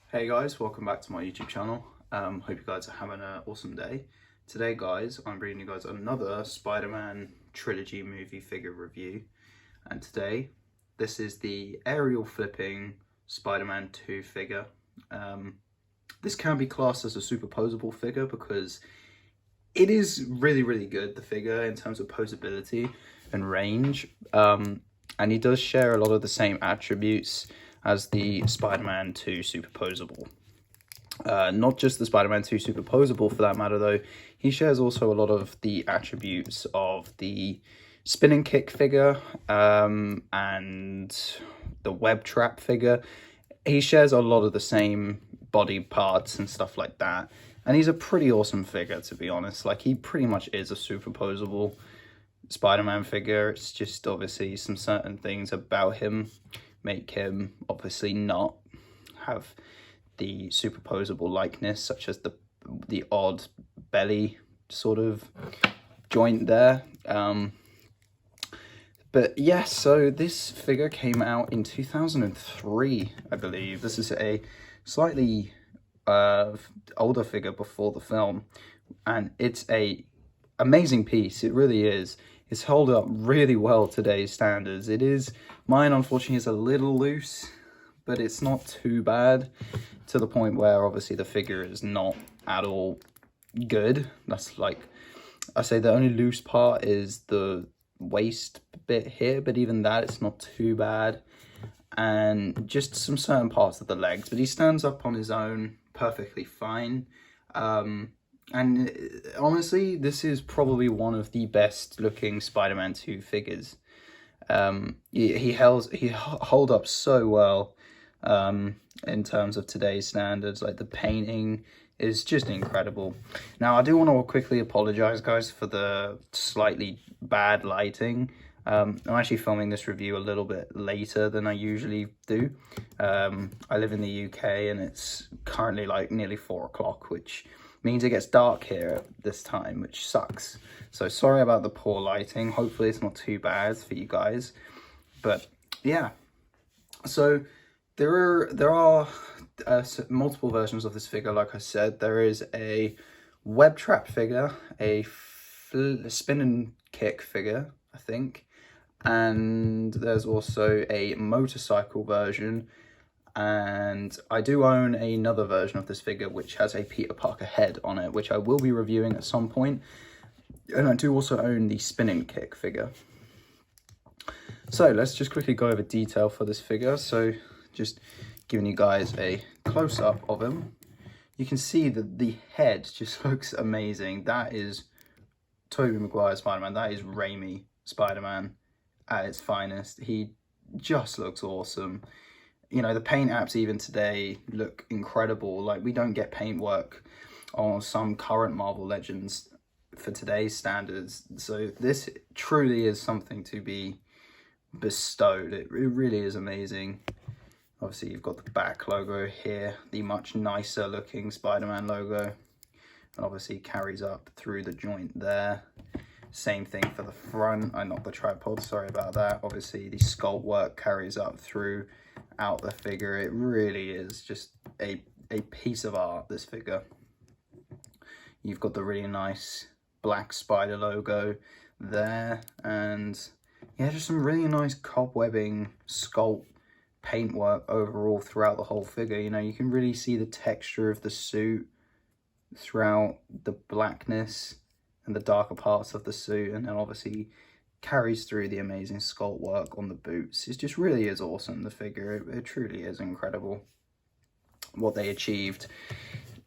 Hey guys, welcome back to my YouTube channel. Hope you guys are having an awesome day. Today guys, I'm bringing you guys another Spider-Man Trilogy movie figure review. And today, this is the Ariel Flipping Spider-Man 2 figure. This can be classed as a superposable figure because it is really good, the figure, in terms of posability and range. And he does share a lot of the same attributes as the Spider-Man 2 Superposable. Not just the Spider-Man 2 Superposable for that matter though, he shares also a lot of the attributes of the spinning kick figure and the web trap figure. He shares a lot of the same body parts and stuff like that. And he's a pretty awesome figure, to be honest. Like, he pretty much is a superposable Spider-Man figure. It's just obviously some certain things about him make him obviously not have the superposable likeness, such as the odd belly sort of joint there. But yeah, so this figure came out in 2003, I believe. This is a slightly older figure before the film, and it's a amazing piece. It really is. It's held up really well today's standards. It is, mine unfortunately is a little loose, but it's not too bad, to the point where obviously the figure is not at all good. That's like, I say the only loose part is the waist bit here, but even that, it's not too bad. And just some certain parts of the legs, but he stands up on his own perfectly fine. And honestly, this is probably one of the best looking Spider-Man 2 figures. He hold up so well in terms of today's standards. Like, the painting is just incredible. Now, I do want to quickly apologize, guys, for the slightly bad lighting. I'm actually filming this review a little bit later than I usually do. I live in the UK and it's currently like nearly 4 o'clock, which means it gets dark here at this time, which sucks. So sorry about the poor lighting. Hopefully it's not too bad for you guys. But yeah, so there are multiple versions of this figure. Like I said, there is a web trap figure, a spin and kick figure, I think, and there's also a motorcycle version. And I do own another version of this figure which has a Peter Parker head on it, which I will be reviewing at some point. And I do also own the spinning kick figure. So let's just quickly go over detail for this figure. So just giving you guys a close-up of him. You can see that the head just looks amazing. That is Tobey Maguire's Spider-Man. That is Raimi Spider-Man at its finest. He just looks awesome. You know, the paint apps even today look incredible. Like, we don't get paint work on some current Marvel Legends for today's standards. So this truly is something to be bestowed. It really is amazing. Obviously, you've got the back logo here, the much nicer looking Spider-Man logo. And obviously carries up through the joint there. Same thing for the front. I knocked the tripod, sorry about that. Obviously, the sculpt work carries up throughout the figure. It really is just a piece of art, this figure. You've got the really nice black spider logo there, and yeah, just some really nice cobwebbing sculpt paintwork overall throughout the whole figure. You know, you can really see the texture of the suit throughout the blackness and the darker parts of the suit, and then obviously carries through the amazing sculpt work on the boots. It just really is awesome, the figure. It truly is incredible what they achieved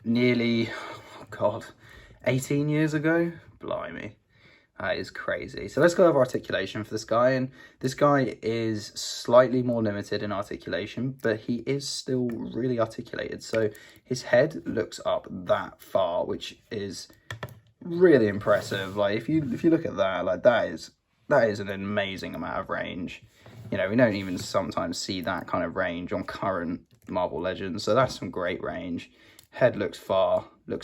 nearly, oh God, 18 years ago. Blimey, that is crazy. So let's go over articulation for this guy. And this guy is slightly more limited in articulation, but he is still really articulated. So his head looks up that far, which is really impressive. Like, if you look at that, like, that is an amazing amount of range. You know, we don't even sometimes see that kind of range on current Marvel Legends, so that's some great range. Head looks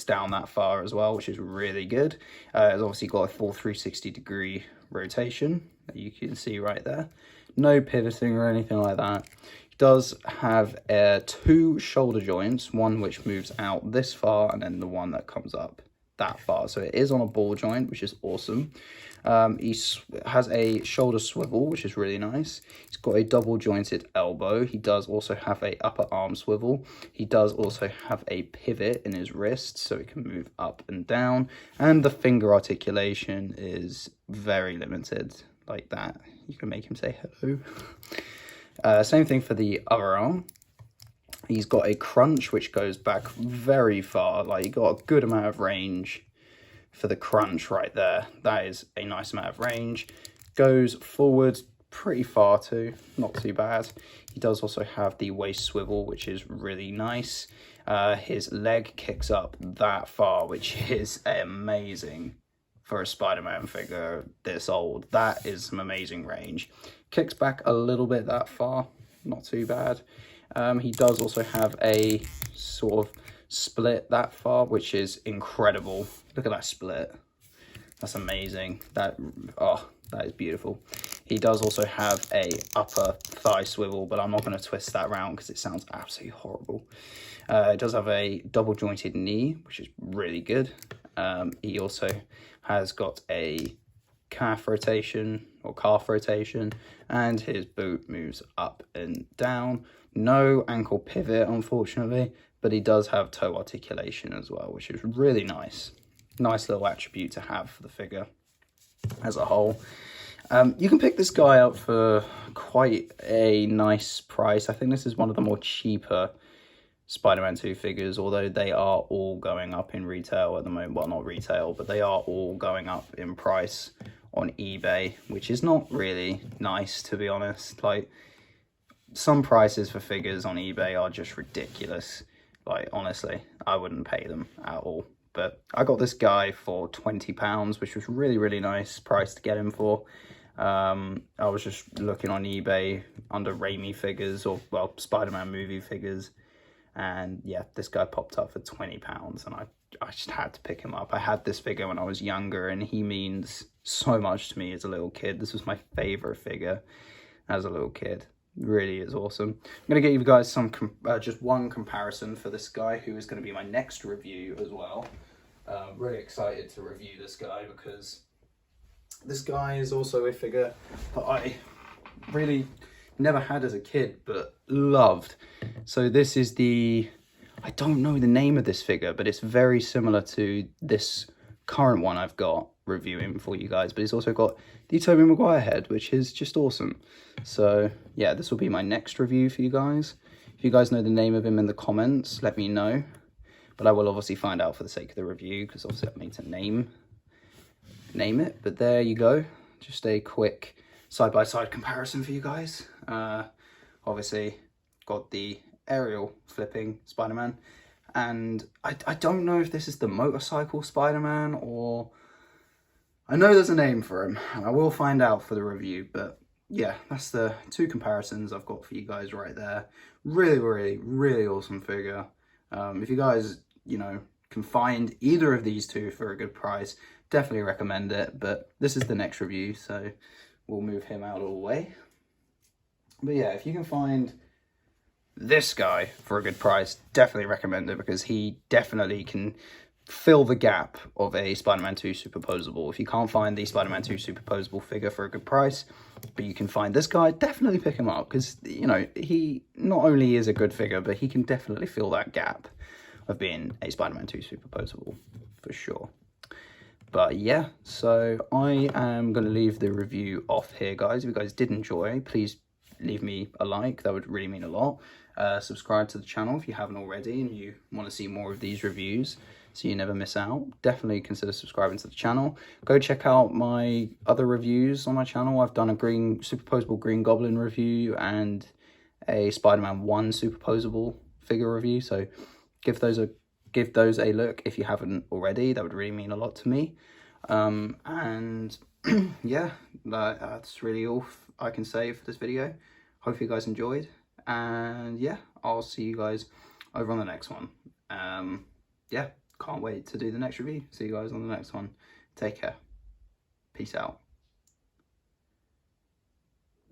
down that far as well, which is really good. It's obviously got a full 360-degree rotation that you can see right there. No pivoting or anything like that. does have 2 shoulder joints, one which moves out this far and then the one that comes up that far. So it is on a ball joint, which is awesome. He has a shoulder swivel, which is really nice. He's got a double jointed elbow. He does also have a upper arm swivel. He does also have a pivot in his wrist, so it can move up and down. And the finger articulation is very limited, like that. You can make him say hello. Same thing for the other arm. He's got a crunch, which goes back very far. Like, you got a good amount of range for the crunch right there. That is a nice amount of range. Goes forward pretty far too, not too bad. He does also have the waist swivel, which is really nice. His leg kicks up that far, which is amazing for a Spider-Man figure this old. That is some amazing range. Kicks back a little bit that far, not too bad. He does also have a sort of split that far, which is incredible. Look at that split. That's amazing. That is beautiful. He does also have a upper thigh swivel, but I'm not going to twist that around because it sounds absolutely horrible. It does have a double jointed knee, which is really good. He also has got a calf rotation, and his boot moves up and down. No ankle pivot, unfortunately, but he does have toe articulation as well, which is really nice. Nice little attribute to have for the figure as a whole. You can pick this guy up for quite a nice price. I think this is one of the more cheaper Spider-Man 2 figures, although they are all going up in retail at the moment. Well, not retail, but they are all going up in price on eBay, which is not really nice, to be honest. Like, some prices for figures on eBay are just ridiculous. Like, honestly, I wouldn't pay them at all. But I got this guy for £20, which was really, really nice price to get him for. I was just looking on eBay under Raimi figures, or, well, Spider-Man movie figures. And yeah, this guy popped up for £20, and I just had to pick him up. I had this figure when I was younger, and he means so much to me as a little kid. This was my favorite figure as a little kid. Really is awesome. I'm going to give you guys some just one comparison for this guy, who is going to be my next review as well. Really excited to review this guy because this guy is also a figure that I really never had as a kid but loved. So this is the, I don't know the name of this figure, but it's very similar to this current one I've got reviewing for you guys, but it's also got the Tobey Maguire head, which is just awesome. So yeah, this will be my next review for you guys. If you guys know the name of him in the comments, let me know, but I will obviously find out for the sake of the review, because obviously I need to name it. But there you go, just a quick side-by-side comparison for you guys. Obviously got the Ariel Flipping Spider-Man, and I don't know if this is the motorcycle Spider-Man, or I know there's a name for him, and I will find out for the review. But yeah, that's the two comparisons I've got for you guys right there. Really, really, really awesome figure. If you guys, you know, can find either of these two for a good price, definitely recommend it. But this is the next review, so we'll move him out of the way. But yeah, if you can find this guy for a good price, definitely recommend it, because he definitely can fill the gap of a Spider-Man 2 Superposable. If you can't find the Spider-Man 2 Superposable figure for a good price, but you can find this guy, definitely pick him up, because, you know, he not only is a good figure, but he can definitely fill that gap of being a Spider-Man 2 Superposable, for sure. But yeah, so I am going to leave the review off here, guys. If you guys did enjoy, please leave me a like. That would really mean a lot. Subscribe to the channel if you haven't already and you want to see more of these reviews so you never miss out. Definitely consider subscribing to the channel. Go check out my other reviews on my channel. I've done a Superposable Green Goblin review and a Spider-Man 1 Superposable figure review, so give those a look if you haven't already. That would really mean a lot to me. And yeah, that's really all I can say for this video. Hope you guys enjoyed, and yeah, I'll see you guys over on the next one. Yeah, can't wait to do the next review. See you guys on the next one. Take care. Peace out.